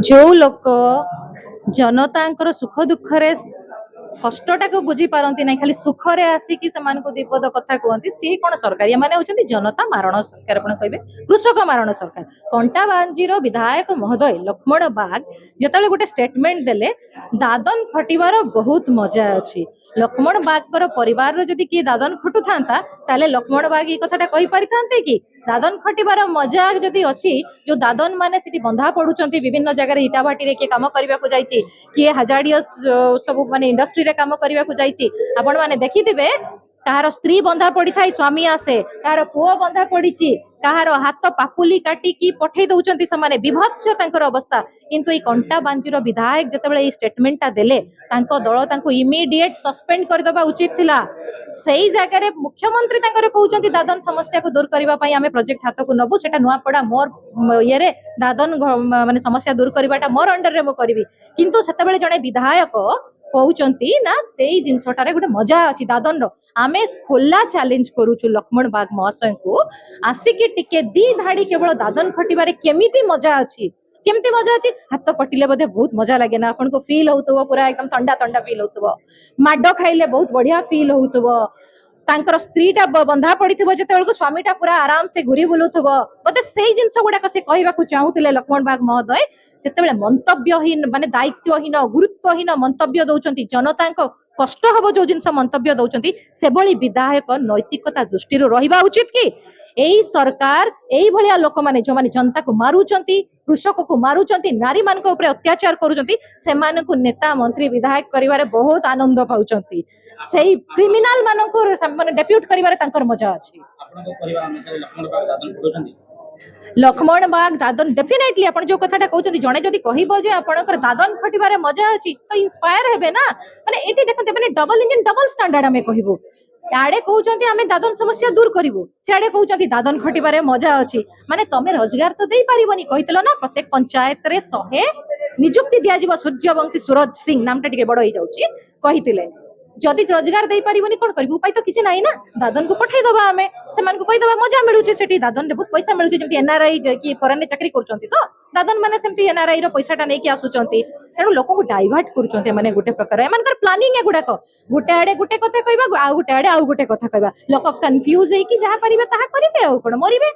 जो लोक जनता सुख दुखरे कष्टा को बुझी पारती ना खाली सुखरे आसिक दीपद कथा कहते सी कौन सरकार ये होती जनता मारण सरकार आप कहे कृषक मारण सरकार। कंटाबांजीर विधायक महोदय लक्ष्मण बाग जो गोटे स्टेटमेंट देले दादन खटिबार बहुत मजा अच्छी। लक्ष्मण बागर परिवार जदि किए दादन खटु था लक्ष्मण बाग ये कथा कही पारि था कि दादन खटिबार मजा जदि अच्छी जो दादन माने सिटी बंधा पड़ुचंती विभिन्न जगह इटाभाटी रे किए काम करने को जाइए किए हजारियस सब माने इंडस्ट्री रे काम करने को जाइए आपण माने देखिथिबे कहार स्त्री बंधा पड़ी था स्वामी आसे कहार पुओ बंधा पड़ी कहार हाथ पापुली काटिकी पठे दौरान से विभत्स अवस्था किंतु ये कंटा बांजीर विधायक जिते स्टेटमेंटा देले दल इमिडिएट सस्पेंड करदे उचित थिला। सही जगह मुख्यमंत्री कहते दादन समस्या को दूर करने आम प्रोजेक्ट हाथ को नबू से नुआपड़ा मोर ये दादन माने समस्या दूर करवाटा मोर अंडर में करी किंतु से जड़े विधायक कहते ना से जिनसटारे गोटे मजा अच्छी दादन आमे खोला चैलेंज करूछु लक्ष्मण बाग महाशय को आसिकी टिके दी धाड़ी केवल दादन खटिबारे केमिति मजा अच्छी केमती मजा अच्छी हाथ पटिले बोधे बहुत मजा लगे ना आपन को फील होतबो पूरा एकदम ठंडा ठंडा फील होतबो माडो खाइले बहुत बढ़िया फील होतबो तांकर स्त्रीटा बंधा पड़िथिबो जेतेबेलको स्वामीटा पूरा आराम से घुरी बुलुथबो बोधे सेही जिंस गुडाक से कहबाकू चाहूतिले लक्ष्मण बाग महोदय जेतेबेले मंतव्यहीन माने दायित्वहीन गुरुत्वहीन मंतव्य दौचंती जनता कष्ट हम जो जिन मंतव्य दौरान से भली विधायक नैतिकता दृष्टि रहा उचित कि यही सरकार यही भाया लोक मैंने जो मैंने जनता को मारुचंती कृषक को मारुचंती नारी मान अत्याचार करुचंती से नेता मंत्री विधायक करिवारे बहुत आनंद पाउचंती से क्रिमिनाल मानक माने डेप्यूट करिवारे तांकर मजा अछि। लक्ष्मण बाग दादन डेफिनेटली आपण जो कथाटा कहउछंती जणे जदी कहिबो जे आपणकर दादन खटिबारे मजा अछि तो इंस्पायर हेबे ना माने एठी देखंते माने डबल इंजन डबल स्टैंडर्ड हमें कहिबो आड़े कहउछंती आमे दादन समस्या दूर करिवो सियाड़े कहउछंती दादन खटिबारे मजा अछि माने तमे रोजगार तो देई पारिबोनी कहितलो ना प्रत्येक पंचायत रे 100 नियुक्ति दिया जिवो सूर्यवंशी सूरज सिंह नामटा टिके बड़ होई जाउची कहितिले जदि रोजगार दे पारिबोनी कोन करिबो उपाय तो किछि नाही ना दादन को पठाई दबा हमें से मान को कहि दबा मजा मिलुची सेठी दादन रे बहुत पैसा मिलुची जेमति एनआरआई कि फॉरेन चाकरी करचंती तो दादन माने सेमति एनआरआई रो पैसाटा नै कि आसुचंती तेनु लोक को डाइवर्ट करचंती माने गुटे प्रकार एमानकर प्लानिंग ए गुडाको गुटे आडे गुटे कथा कहबा आ गुटे आडे आ गुटे कथा कहबा लोक कंफ्यूज हे कि जहा परिबे ताहा करिबे आ कोन मरिबे।